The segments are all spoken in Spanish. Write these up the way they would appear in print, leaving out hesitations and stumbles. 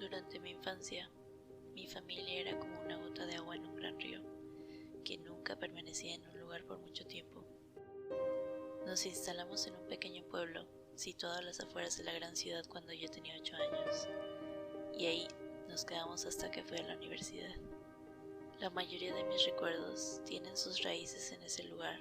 Durante mi infancia, mi familia era como una gota de agua en un gran río, que nunca permanecía en un lugar por mucho tiempo. Nos instalamos en un pequeño pueblo, situado a las afueras de la gran ciudad cuando yo tenía 8 años, y ahí nos quedamos hasta que fui a la universidad. La mayoría de mis recuerdos tienen sus raíces en ese lugar,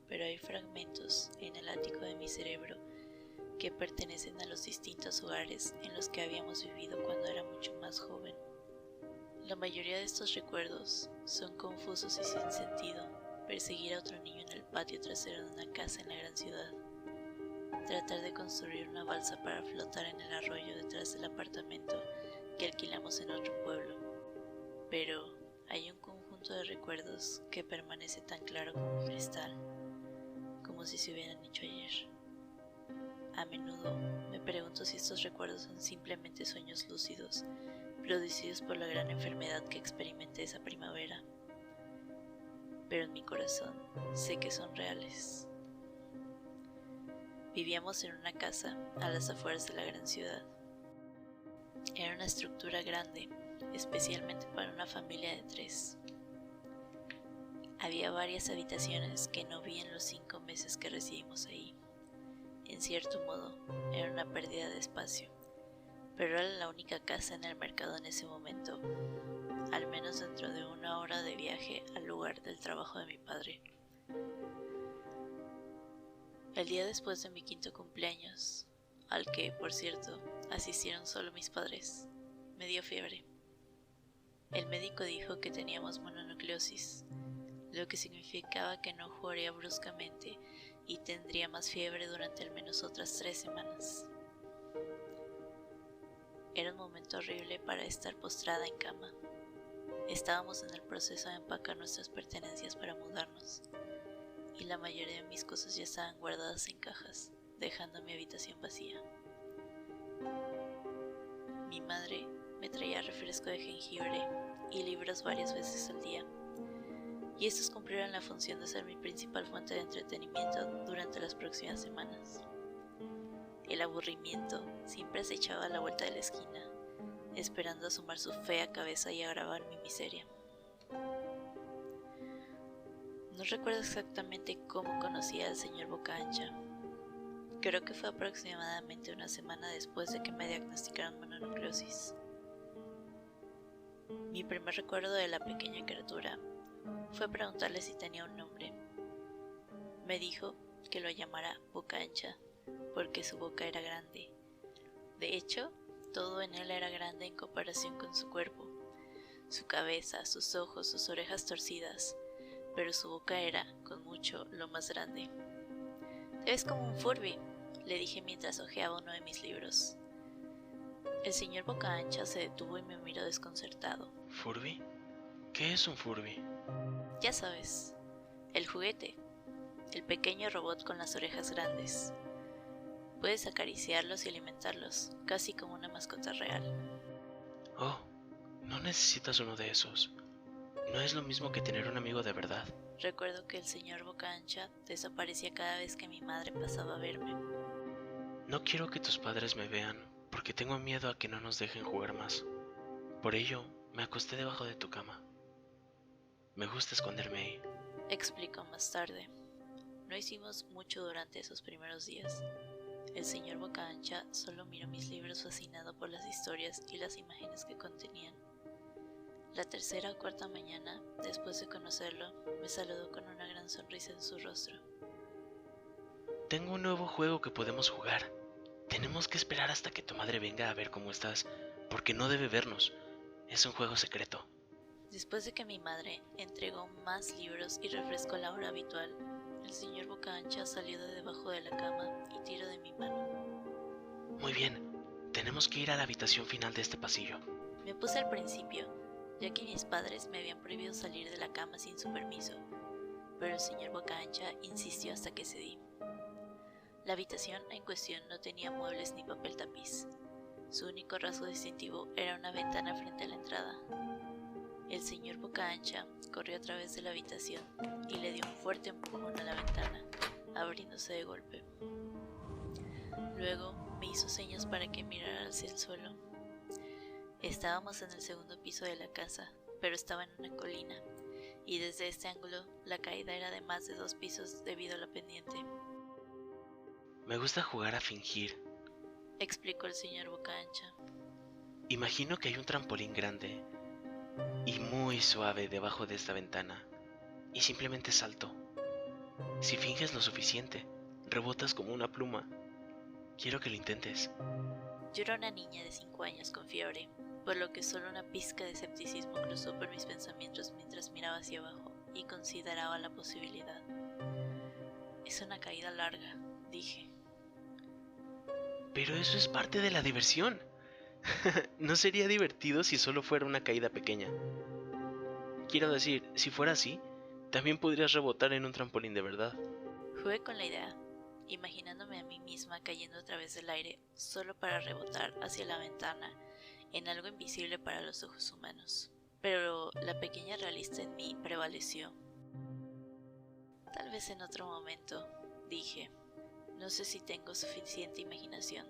pero hay fragmentos en el ático de mi cerebro que pertenecen a los distintos hogares en los que habíamos vivido cuando era mucho más joven. La mayoría de estos recuerdos son confusos y sin sentido. Perseguir a otro niño en el patio trasero de una casa en la gran ciudad, tratar de construir una balsa para flotar en el arroyo detrás del apartamento que alquilamos en otro pueblo. Pero hay un conjunto de recuerdos que permanece tan claro como un cristal, como si se hubieran hecho ayer. A menudo me pregunto si estos recuerdos son simplemente sueños lúcidos, producidos por la gran enfermedad que experimenté esa primavera. Pero en mi corazón sé que son reales. Vivíamos en una casa a las afueras de la gran ciudad. Era una estructura grande, especialmente para una familia de 3. Había varias habitaciones que no vi en los 5 meses que residimos ahí. En cierto modo, era una pérdida de espacio, pero era la única casa en el mercado en ese momento, al menos dentro de 1 hora de viaje al lugar del trabajo de mi padre. El día después de mi 5º cumpleaños, al que, por cierto, asistieron solo mis padres, me dio fiebre. El médico dijo que teníamos mononucleosis, lo que significaba que no jugaría bruscamente y tendría más fiebre durante al menos otras 3 semanas. Era un momento horrible para estar postrada en cama. Estábamos en el proceso de empacar nuestras pertenencias para mudarnos, y la mayoría de mis cosas ya estaban guardadas en cajas, dejando mi habitación vacía. Mi madre me traía refresco de jengibre y libros varias veces al día, y estos cumplieron la función de ser mi principal fuente de entretenimiento durante las próximas semanas. El aburrimiento siempre se echaba a la vuelta de la esquina, esperando asomar su fea cabeza y agravar mi miseria. No recuerdo exactamente cómo conocí al señor Bocaancha. Creo que fue aproximadamente una semana después de que me diagnosticaron mononucleosis. Mi primer recuerdo de la pequeña criatura fue preguntarle si tenía un nombre. Me dijo que lo llamara Bocaancha porque su boca era grande. De hecho, todo en él era grande en comparación con su cuerpo. Su cabeza, sus ojos, sus orejas torcidas, pero su boca era, con mucho, lo más grande. «Te ves como un Furby», le dije mientras hojeaba uno de mis libros. El señor Bocaancha se detuvo y me miró desconcertado. ¿Furby? ¿Qué es un Furby? Ya sabes, el juguete, el pequeño robot con las orejas grandes. Puedes acariciarlos y alimentarlos, casi como una mascota real. Oh, no necesitas uno de esos. No es lo mismo que tener un amigo de verdad. Recuerdo que el señor Bocaancha desaparecía cada vez que mi madre pasaba a verme. No quiero que tus padres me vean, porque tengo miedo a que no nos dejen jugar más. Por ello, me acosté debajo de tu cama. Me gusta esconderme ahí. Explicó más tarde. No hicimos mucho durante esos primeros días. El señor Bocaancha solo miró mis libros fascinado por las historias y las imágenes que contenían. La tercera o cuarta mañana, después de conocerlo, me saludó con una gran sonrisa en su rostro. Tengo un nuevo juego que podemos jugar. Tenemos que esperar hasta que tu madre venga a ver cómo estás, porque no debe vernos. Es un juego secreto. Después de que mi madre entregó más libros y refresco a la hora habitual, el señor Bocaancha salió de debajo de la cama y tiró de mi mano. Muy bien, tenemos que ir a la habitación final de este pasillo. Me puse al principio, ya que mis padres me habían prohibido salir de la cama sin su permiso, pero el señor Bocaancha insistió hasta que cedí. La habitación en cuestión no tenía muebles ni papel tapiz. Su único rasgo distintivo era una ventana frente a la entrada. El señor Bocaancha corrió a través de la habitación y le dio un fuerte empujón a la ventana, abriéndose de golpe. Luego me hizo señas para que mirara hacia el suelo. Estábamos en el segundo piso de la casa, pero estaba en una colina, y desde este ángulo la caída era de más de 2 pisos debido a la pendiente, Me gusta jugar a fingir. explicó el señor Boca Ancha. Imagino que hay un trampolín grande y muy suave debajo de esta ventana, y simplemente salto. Si finges lo suficiente, rebotas como una pluma. Quiero que lo intentes. Yo era una niña de 5 años con fiebre, por lo que solo una pizca de escepticismo cruzó por mis pensamientos mientras miraba hacia abajo y consideraba la posibilidad. Es una caída larga, dije. Pero eso es parte de la diversión. ¿No sería divertido si solo fuera una caída pequeña? Quiero decir, si fuera así, también podrías rebotar en un trampolín de verdad. Jugué con la idea, imaginándome a mí misma cayendo a través del aire solo para rebotar hacia la ventana en algo invisible para los ojos humanos. Pero la pequeña realista en mí prevaleció. Tal vez en otro momento, dije. No sé si tengo suficiente imaginación.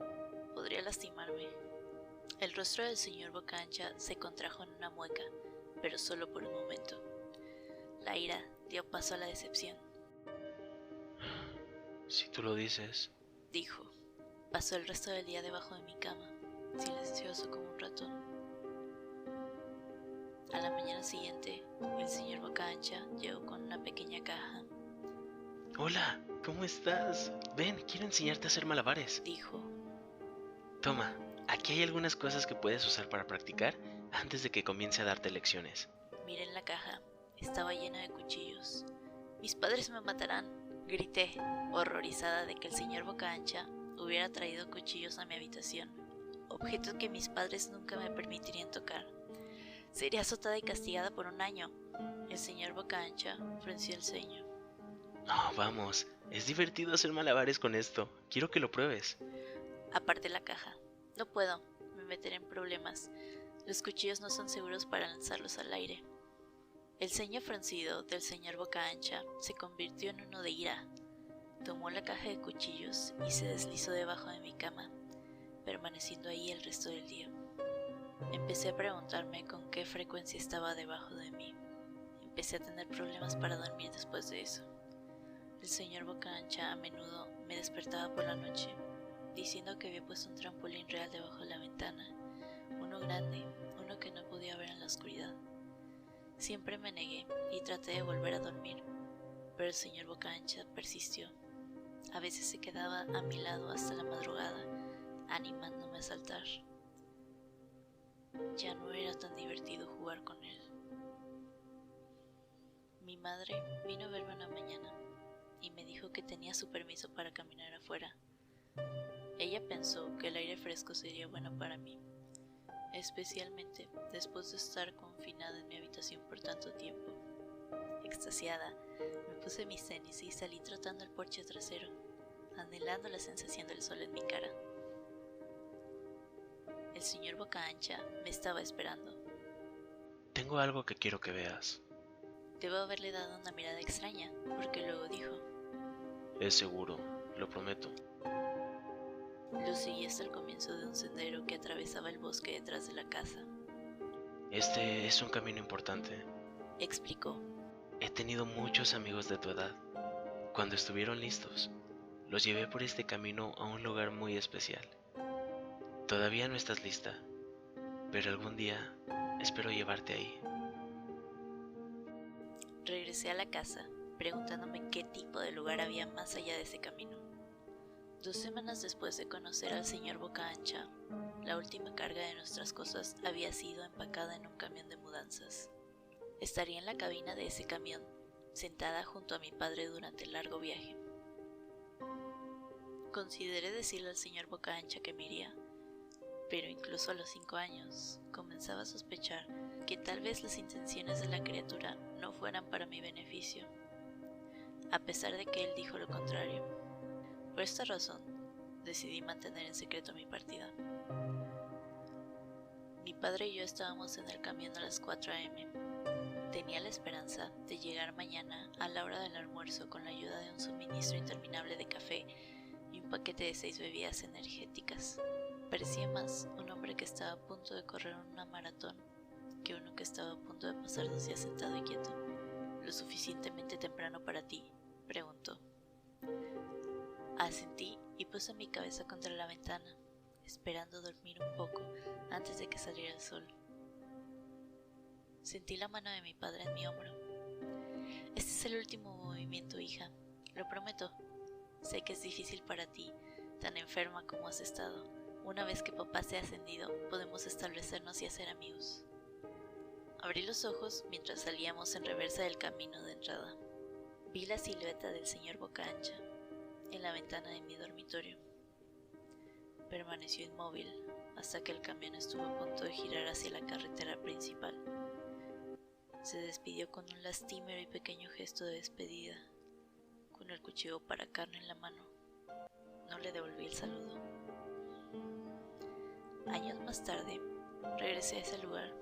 Podría lastimarme. El rostro del señor Boca Ancha se contrajo en una mueca, pero solo por un momento. La ira dio paso a la decepción. Si tú lo dices. Dijo. Pasó el resto del día debajo de mi cama, silencioso como un ratón. A la mañana siguiente, el señor Boca Ancha llegó con una pequeña caja. Hola, ¿cómo estás? Ven, quiero enseñarte a hacer malabares. Dijo. Toma, aquí hay algunas cosas que puedes usar para practicar antes de que comience a darte lecciones. Miré en la caja. Estaba llena de cuchillos. Mis padres me matarán, grité, horrorizada de que el señor Boca Ancha hubiera traído cuchillos a mi habitación, objetos que mis padres nunca me permitirían tocar. Sería azotada y castigada por 1 año. El señor Boca Ancha frunció el ceño. No, vamos, es divertido hacer malabares con esto. Quiero que lo pruebes. Aparté la caja. No puedo, me meteré en problemas. Los cuchillos no son seguros para lanzarlos al aire. El ceño fruncido del señor Boca Ancha se convirtió en uno de ira. Tomó la caja de cuchillos y se deslizó debajo de mi cama, permaneciendo ahí el resto del día. Empecé a preguntarme con qué frecuencia estaba debajo de mí. Empecé a tener problemas para dormir después de eso. El señor Boca Ancha a menudo me despertaba por la noche, diciendo que había puesto un trampolín real debajo de la ventana, uno grande, uno que no podía ver en la oscuridad. Siempre me negué y traté de volver a dormir, pero el señor Boca Ancha persistió. A veces se quedaba a mi lado hasta la madrugada, animándome a saltar. Ya no era tan divertido jugar con él. Mi madre vino a verme una mañana y me dijo que tenía su permiso para caminar afuera. Ella pensó que el aire fresco sería bueno para mí, especialmente después de estar confinada en mi habitación por tanto tiempo. Extasiada, me puse mis tenis y salí trotando el porche trasero, anhelando la sensación del sol en mi cara. El señor Boca Ancha me estaba esperando. Tengo algo que quiero que veas. Debo haberle dado una mirada extraña, porque luego dijo. Es seguro, lo prometo. Lo seguí hasta el comienzo de un sendero que atravesaba el bosque detrás de la casa. Este es un camino importante. Explicó. He tenido muchos amigos de tu edad. Cuando estuvieron listos, los llevé por este camino a un lugar muy especial. Todavía no estás lista, pero algún día espero llevarte ahí. Regresé a la casa, preguntándome qué tipo de lugar había más allá de ese camino. 2 semanas después de conocer al señor Boca Ancha, la última carga de nuestras cosas había sido empacada en un camión de mudanzas. Estaría en la cabina de ese camión, sentada junto a mi padre durante el largo viaje. Consideré decirle al señor Boca Ancha que me iría, pero incluso a los 5 años comenzaba a sospechar que tal vez las intenciones de la criatura no fueran para mi beneficio, a pesar de que él dijo lo contrario. Por esta razón, decidí mantener en secreto mi partida. Mi padre y yo estábamos en el camión a las 4 a.m. Tenía la esperanza de llegar mañana a la hora del almuerzo con la ayuda de un suministro interminable de café y un paquete de 6 bebidas energéticas. Parecía más un hombre hombre que estaba a punto de correr una maratón que uno que estaba a punto de pasar 2 días sentado y quieto. ¿Lo suficientemente temprano para ti?, preguntó. Asentí y puse mi cabeza contra la ventana, esperando dormir un poco antes de que saliera el sol. Sentí la mano de mi padre en mi hombro. Este es el último movimiento, hija, lo prometo. Sé que es difícil para ti, tan enferma como has estado. Una vez que papá se ha ascendido, podemos establecernos y hacer amigos. Abrí los ojos mientras salíamos en reversa del camino de entrada. Vi la silueta del señor Boca Ancha en la ventana de mi dormitorio. Permaneció inmóvil hasta que el camión estuvo a punto de girar hacia la carretera principal. Se despidió con un lastimero y pequeño gesto de despedida, con el cuchillo para carne en la mano. No le devolví el saludo. Años más tarde, regresé a ese lugar.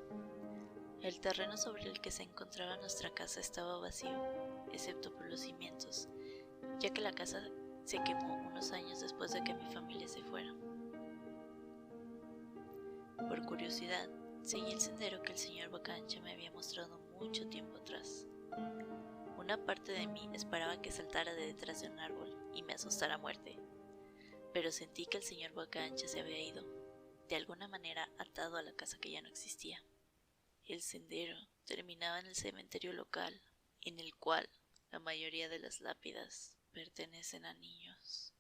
El terreno sobre el que se encontraba nuestra casa estaba vacío, excepto por los cimientos, ya que la casa se quemó unos años después de que mi familia se fuera. Por curiosidad, seguí el sendero que el señor Boca Ancha me había mostrado mucho tiempo atrás. Una parte de mí esperaba que saltara de detrás de un árbol y me asustara a muerte, pero sentí que el señor Boca Ancha se había ido, de alguna manera atado a la casa que ya no existía. El sendero terminaba en el cementerio local, en el cual la mayoría de las lápidas pertenecen a niños.